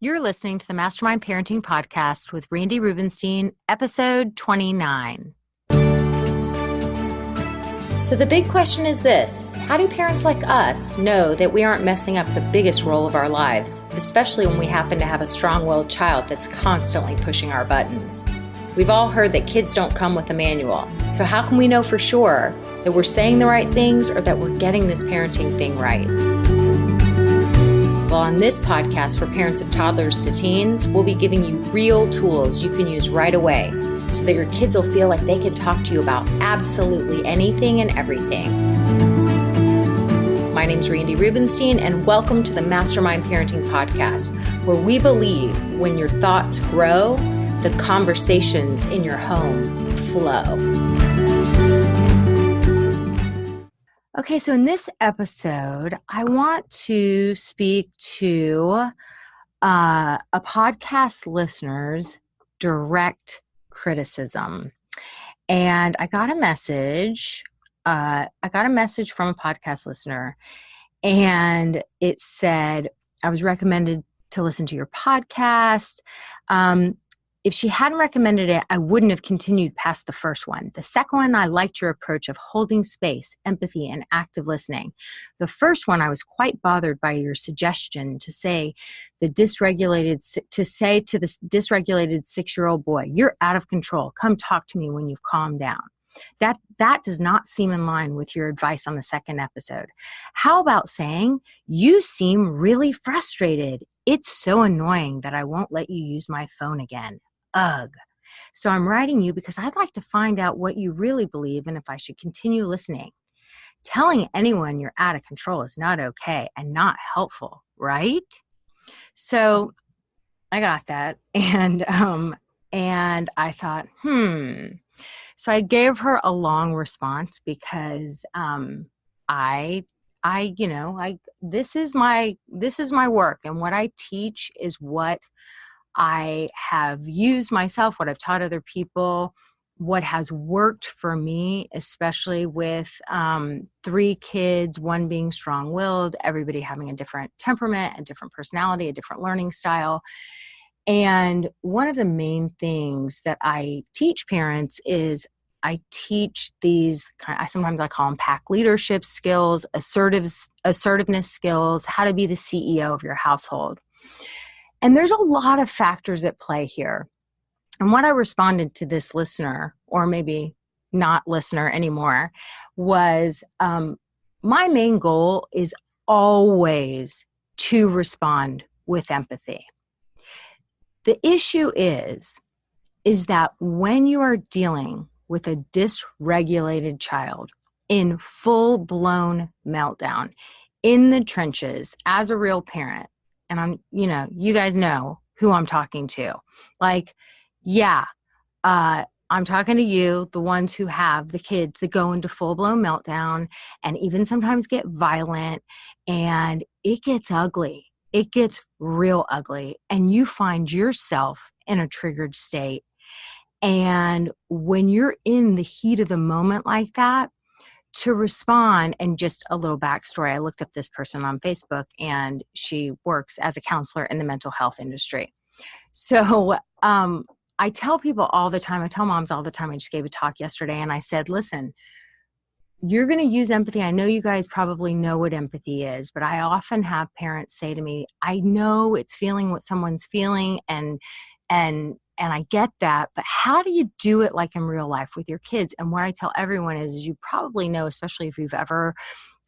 You're listening to the Mastermind Parenting Podcast with Randy Rubenstein, episode 29. So the big question is this: how do parents like us know that we aren't messing up the biggest role of our lives, especially when we happen to have a strong-willed child that's constantly pushing our buttons? We've all heard that kids don't come with a manual. So how can we know for sure that we're saying the right things or that we're getting this parenting thing right? Well, on this podcast for parents of toddlers to teens, we'll be giving you real tools you can use right away so that your kids will feel like they can talk to you about absolutely anything and everything. My name's Randy Rubenstein, and welcome to the Mastermind Parenting Podcast, where we believe when your thoughts grow, the conversations in your home flow. Okay, so in this episode, I want to speak to a podcast listener's direct criticism. And I got a message. I got a message from a podcast listener, and it said, I was recommended to listen to your podcast. If she hadn't recommended it, I wouldn't have continued past the first one. The second one, I liked your approach of holding space, empathy, and active listening. The first one, I was quite bothered by your suggestion to say to the dysregulated 6-year-old boy, "You're out of control. Come talk to me when you've calmed down." That does not seem in line with your advice on the second episode. How about saying, "You seem really frustrated. It's so annoying that I won't let you use my phone again. Ugh. So I'm writing you because I'd like to find out what you really believe and if I should continue listening. Telling anyone you're out of control is not okay and not helpful, right?" So I got that, and I thought, So I gave her a long response because this is my work, and what I teach is what I have used myself, what I've taught other people, what has worked for me, especially with 3 kids, one being strong-willed, everybody having a different temperament, a different personality, a different learning style. And one of the main things that I teach parents is I teach these, sometimes I call them pack leadership skills, assertiveness skills, how to be the CEO of your household. And there's a lot of factors at play here. And what I responded to this listener, or maybe not listener anymore, was my main goal is always to respond with empathy. The issue is that when you are dealing with a dysregulated child in full-blown meltdown, in the trenches, as a real parent, and you guys know who I'm talking to. I'm talking to you, the ones who have the kids that go into full-blown meltdown and even sometimes get violent, and it gets ugly. It gets real ugly, and you find yourself in a triggered state. And when you're in the heat of the moment like that, to respond, and just a little backstory, I looked up this person on Facebook, and she works as a counselor in the mental health industry. So I tell people all the time, I tell moms all the time, I just gave a talk yesterday, and I said, listen, you're going to use empathy. I know you guys probably know what empathy is, but I often have parents say to me, I know it's feeling what someone's feeling, and I get that, but how do you do it like in real life with your kids? And what I tell everyone is you probably know, especially if you've ever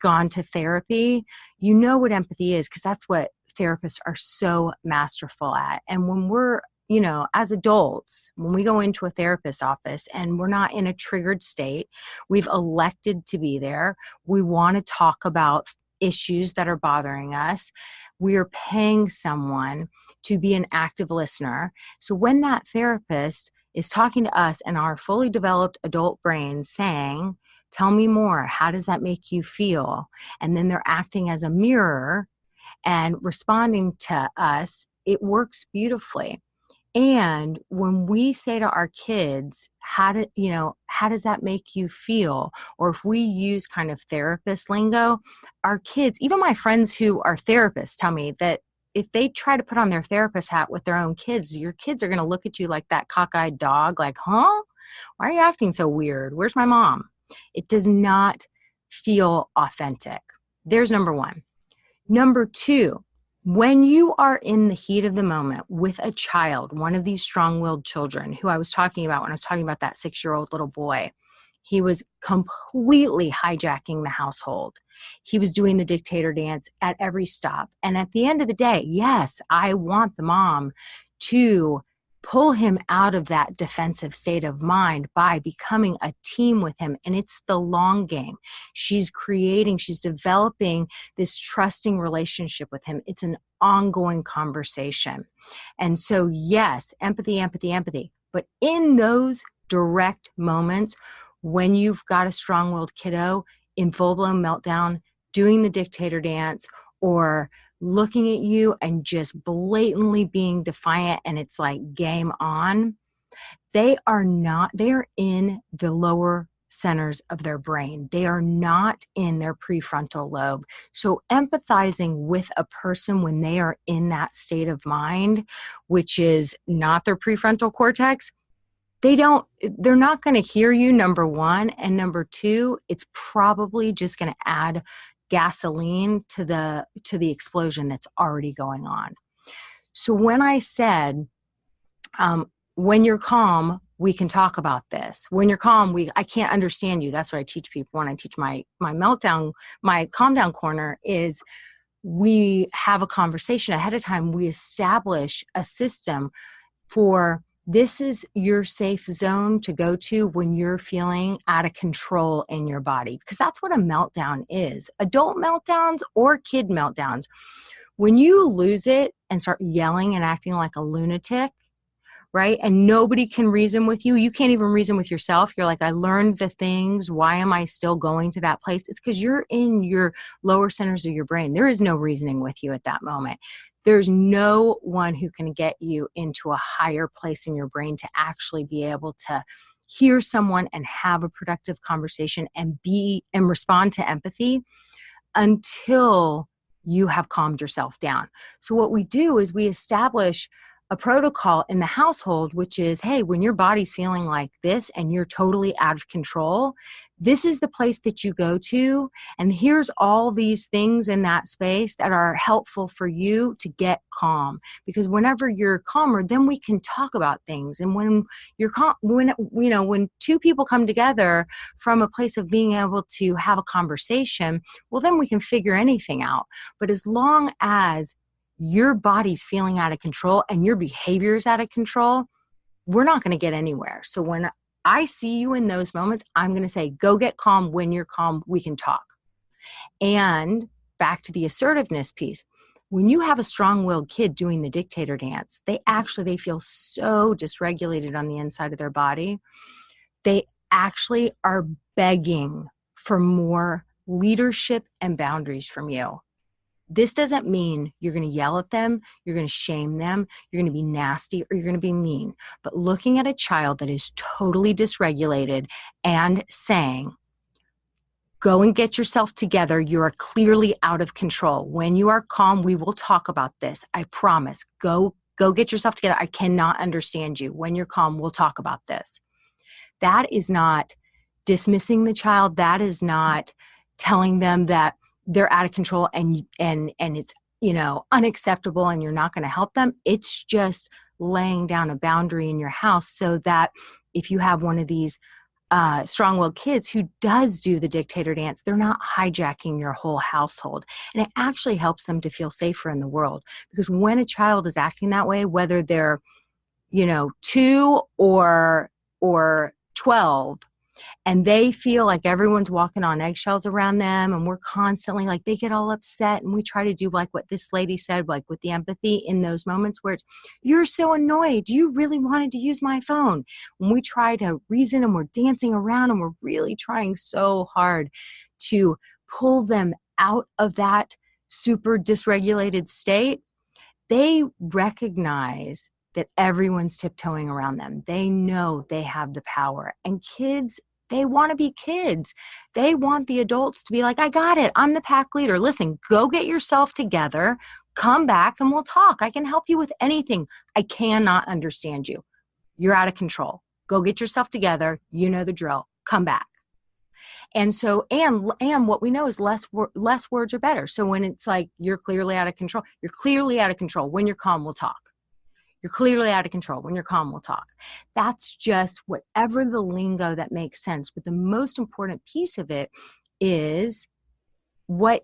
gone to therapy, you know what empathy is, because that's what therapists are so masterful at. And when we're, as adults, when we go into a therapist's office and we're not in a triggered state, we've elected to be there, we want to talk about issues that are bothering us, we are paying someone to be an active listener. So when that therapist is talking to us in our fully developed adult brains saying, tell me more, how does that make you feel? And then they're acting as a mirror and responding to us, it works beautifully. And when we say to our kids, how does that make you feel? Or if we use kind of therapist lingo, our kids, even my friends who are therapists, tell me that if they try to put on their therapist hat with their own kids, your kids are going to look at you like that cockeyed dog, like, huh? Why are you acting so weird? Where's my mom? It does not feel authentic. There's number one. Number two, when you are in the heat of the moment with a child, one of these strong-willed children who I was talking about when I was talking about that 6-year-old little boy, he was completely hijacking the household. He was doing the dictator dance at every stop. And at the end of the day, yes, I want the mom to pull him out of that defensive state of mind by becoming a team with him. And it's the long game. She's developing this trusting relationship with him. It's an ongoing conversation. And so, yes, empathy, empathy, empathy. But in those direct moments, when you've got a strong-willed kiddo in full-blown meltdown, doing the dictator dance, or looking at you and just blatantly being defiant, and it's like game on, they are in the lower centers of their brain. They are not in their prefrontal lobe. So empathizing with a person when they are in that state of mind, which is not their prefrontal cortex, they're not going to hear you, number one. And number two, it's probably just going to add gasoline to the explosion that's already going on. So when I said, when you're calm, we can talk about this. When you're calm, I can't understand you. That's what I teach people when I teach my meltdown, my calm down corner is we have a conversation ahead of time. We establish a system for this is your safe zone to go to when you're feeling out of control in your body, because that's what a meltdown is. Adult meltdowns or kid meltdowns. When you lose it and start yelling and acting like a lunatic, right? And nobody can reason with you. You can't even reason with yourself. You're like, I learned the things. Why am I still going to that place? It's because you're in your lower centers of your brain. There is no reasoning with you at that moment. There's no one who can get you into a higher place in your brain to actually be able to hear someone and have a productive conversation and respond to empathy until you have calmed yourself down. So what we do is we establish a protocol in the household, which is, hey, when your body's feeling like this and you're totally out of control, this is the place that you go to. And here's all these things in that space that are helpful for you to get calm. Because whenever you're calmer, then we can talk about things. And when you're calm, when two people come together from a place of being able to have a conversation, well, then we can figure anything out. But as long as your body's feeling out of control and your behavior is out of control, we're not going to get anywhere. So when I see you in those moments, I'm going to say, go get calm. When you're calm, we can talk. And back to the assertiveness piece. When you have a strong-willed kid doing the dictator dance, they feel so dysregulated on the inside of their body. They actually are begging for more leadership and boundaries from you. This doesn't mean you're going to yell at them, you're going to shame them, you're going to be nasty, or you're going to be mean. But looking at a child that is totally dysregulated and saying, go and get yourself together, you are clearly out of control. When you are calm, we will talk about this. I promise. Go get yourself together. I cannot understand you. When you're calm, we'll talk about this. That is not dismissing the child. That is not telling them that they're out of control and it's, unacceptable and you're not going to help them. It's just laying down a boundary in your house so that if you have one of these strong-willed kids who does do the dictator dance, they're not hijacking your whole household. And it actually helps them to feel safer in the world. Because when a child is acting that way, whether they're, 2 or 12, and they feel like everyone's walking on eggshells around them, and we're constantly like, they get all upset, and we try to do like what this lady said, like with the empathy in those moments where it's, you're so annoyed, you really wanted to use my phone. When we try to reason and we're dancing around and we're really trying so hard to pull them out of that super dysregulated state, they recognize that everyone's tiptoeing around them. They know they have the power. And kids, they want to be kids. They want the adults to be like, I got it. I'm the pack leader. Listen, go get yourself together, Come back and we'll talk. I can help you with anything. I cannot understand you. You're out of control. Go get yourself together. You know the drill. Come back. And so, and what we know is less words are better. So when it's like, you're clearly out of control, you're clearly out of control. When you're calm, we'll talk. You're clearly out of control. When you're calm, we'll talk. That's just whatever the lingo that makes sense. But the most important piece of it is what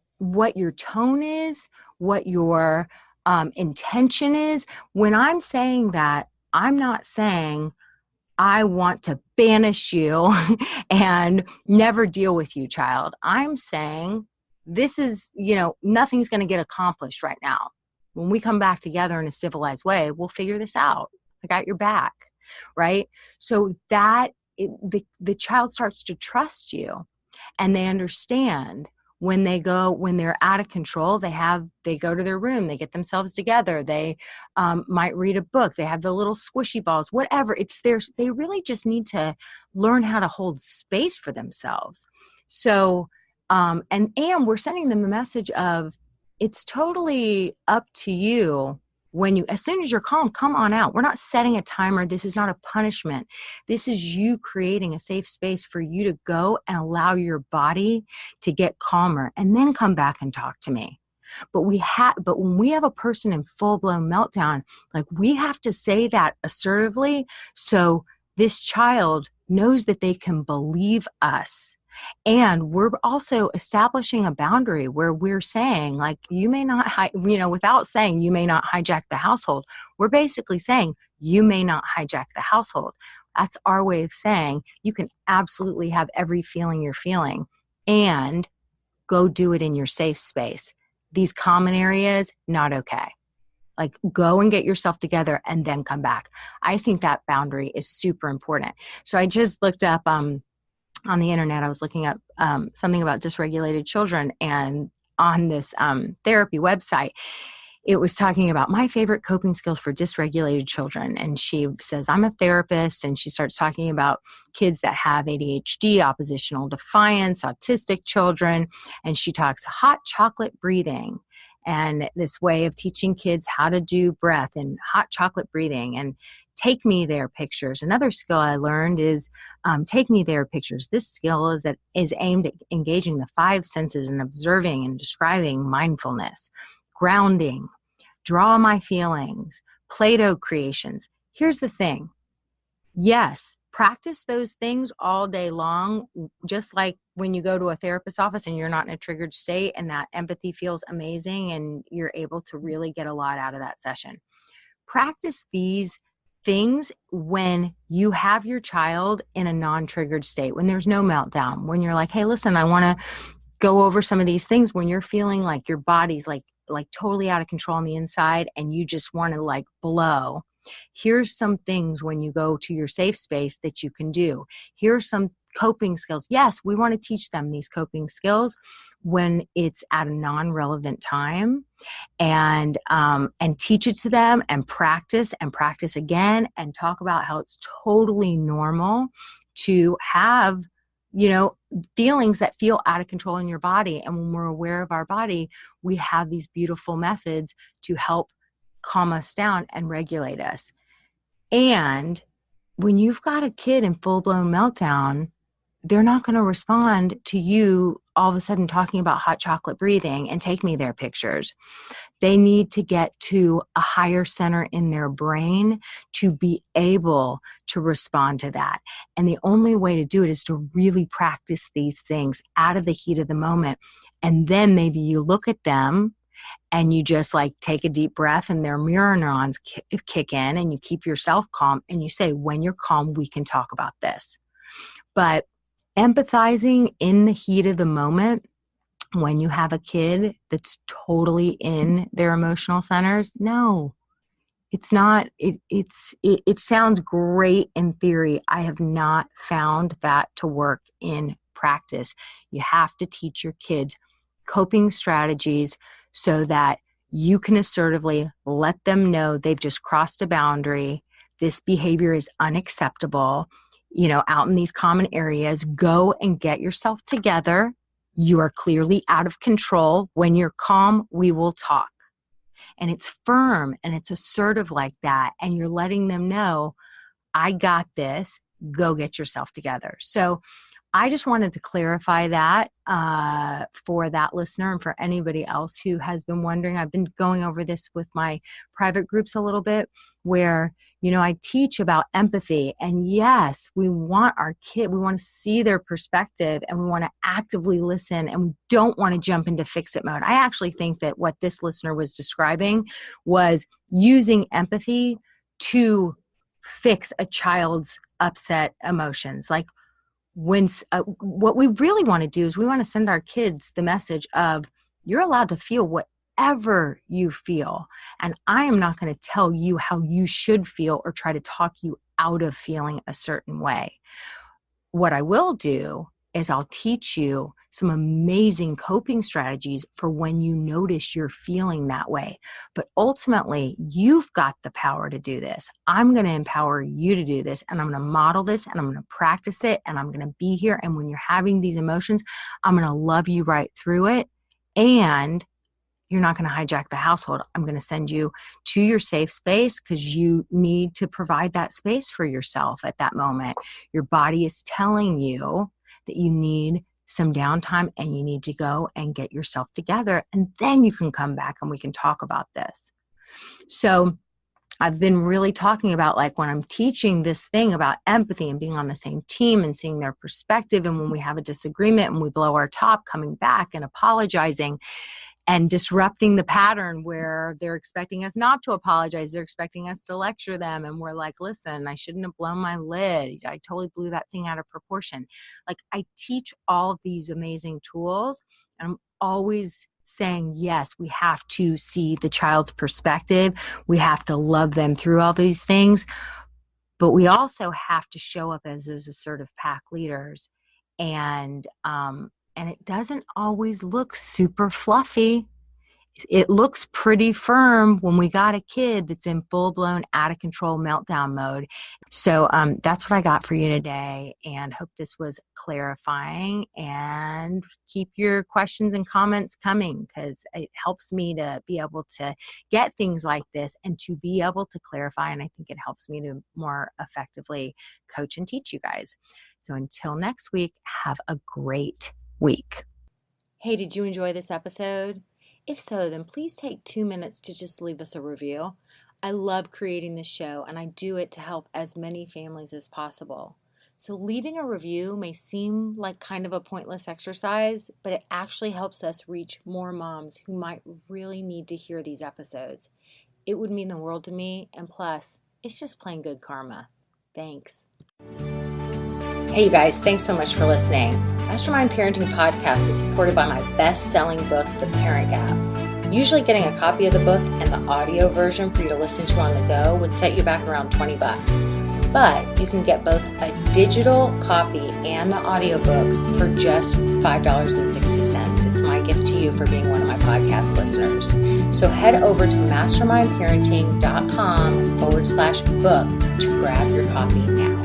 your tone is, what your intention is. When I'm saying that, I'm not saying I want to banish you and never deal with you, child. I'm saying this is, nothing's going to get accomplished right now. When we come back together in a civilized way, we'll figure this out. I got your back, right? So that the child starts to trust you, and they understand when they're out of control, they go to their room, they get themselves together, they might read a book, they have the little squishy balls, whatever it's theirs. They really just need to learn how to hold space for themselves. So, and we're sending them the message of, it's totally up to you. As soon as you're calm, come on out. We're not setting a timer. This is not a punishment. This is you creating a safe space for you to go and allow your body to get calmer and then come back and talk to me. But when we have a person in full-blown meltdown, like, we have to say that assertively so this child knows that they can believe us. And we're also establishing a boundary where we're saying, like, you may not, without saying you may not hijack the household, we're basically saying you may not hijack the household. That's our way of saying you can absolutely have every feeling you're feeling and go do it in your safe space. These common areas, not okay. Like, go and get yourself together and then come back. I think that boundary is super important. So I just looked up, on the internet, I was looking up something about dysregulated children, and on this therapy website, it was talking about my favorite coping skills for dysregulated children. And she says, I'm a therapist, and she starts talking about kids that have ADHD, oppositional defiance, autistic children, and she talks hot chocolate breathing and this way of teaching kids how to do breath and hot chocolate breathing, and take me there pictures. Another skill I learned is take me there pictures. This skill is aimed at engaging the 5 senses and observing and describing mindfulness, grounding, draw my feelings, Play-Doh creations. Here's the thing. Yes, practice those things all day long, just like when you go to a therapist's office and you're not in a triggered state and that empathy feels amazing and you're able to really get a lot out of that session. Practice these things when you have your child in a non-triggered state, when there's no meltdown, when you're like, hey, listen, I want to go over some of these things, when you're feeling like your body's like totally out of control on the inside and you just want to like blow. Here's some things when you go to your safe space that you can do. Here's some coping skills. Yes, we want to teach them these coping skills when it's at a non-relevant time, and teach it to them and practice again, and talk about how it's totally normal to have, feelings that feel out of control in your body. And when we're aware of our body, we have these beautiful methods to help calm us down and regulate us. And when you've got a kid in full-blown meltdown, they're not going to respond to you all of a sudden talking about hot chocolate breathing and take me there pictures. They need to get to a higher center in their brain to be able to respond to that. And the only way to do it is to really practice these things out of the heat of the moment. And then maybe you look at them and you just like take a deep breath and their mirror neurons kick in, and you keep yourself calm and you say, when you're calm, we can talk about this. But empathizing in the heat of the moment, when you have a kid that's totally in their emotional centers, no, it's not. It sounds great in theory. I have not found that to work in practice. You have to teach your kids coping strategies so that you can assertively let them know they've just crossed a boundary. This behavior is unacceptable. Out in these common areas, go and get yourself together. You are clearly out of control. When you're calm, we will talk. and it's firm and it's assertive like that. And you're letting them know, I got this, go get yourself together. So I just wanted to clarify that for that listener and for anybody else who has been wondering. I've been going over this with my private groups a little bit where, I teach about empathy. And yes, we want our kid, we want to see their perspective and we want to actively listen and we don't want to jump into fix-it mode. I actually think that what this listener was describing was using empathy to fix a child's upset emotions. Like, what we really want to do is we want to send our kids the message of, you're allowed to feel whatever you feel. And I am not going to tell you how you should feel or try to talk you out of feeling a certain way. What I will do is I'll teach you some amazing coping strategies for when you notice you're feeling that way. But ultimately, you've got the power to do this. I'm going to empower you to do this, and I'm going to model this, and I'm going to practice it, and I'm going to be here. And when you're having these emotions, I'm going to love you right through it. And you're not going to hijack the household. I'm going to send you to your safe space because you need to provide that space for yourself at that moment. Your body is telling you that you need some downtime and you need to go and get yourself together, and then you can come back and we can talk about this. So I've been really talking about, like, when I'm teaching this thing about empathy and being on the same team and seeing their perspective, and when we have a disagreement and we blow our top, coming back and apologizing and disrupting the pattern where they're expecting us not to apologize. They're expecting us to lecture them. And we're like, listen, I shouldn't have blown my lid. I totally blew that thing out of proportion. Like, I teach all of these amazing tools, and I'm always saying, yes, we have to see the child's perspective. We have to love them through all these things, but we also have to show up as those assertive pack leaders. And it doesn't always look super fluffy. It looks pretty firm when we got a kid that's in full-blown out-of-control meltdown mode. So that's what I got for you today, and hope this was clarifying. And keep your questions and comments coming, because it helps me to be able to get things like this and to be able to clarify. And I think it helps me to more effectively coach and teach you guys. So until next week, have a great week. Hey, did you enjoy this episode? If so, then please take 2 minutes to just leave us a review. I love creating this show, and I do it to help as many families as possible. So leaving a review may seem like kind of a pointless exercise, but it actually helps us reach more moms who might really need to hear these episodes. It would mean the world to me, and plus, it's just plain good karma. Thanks. Hey, you guys, thanks so much for listening. Mastermind Parenting Podcast is supported by my best-selling book, The Parent Gap. Usually getting a copy of the book and the audio version for you to listen to on the go would set you back around $20. But you can get both a digital copy and the audiobook for just $5.60. It's my gift to you for being one of my podcast listeners. So head over to mastermindparenting.com/book to grab your copy now.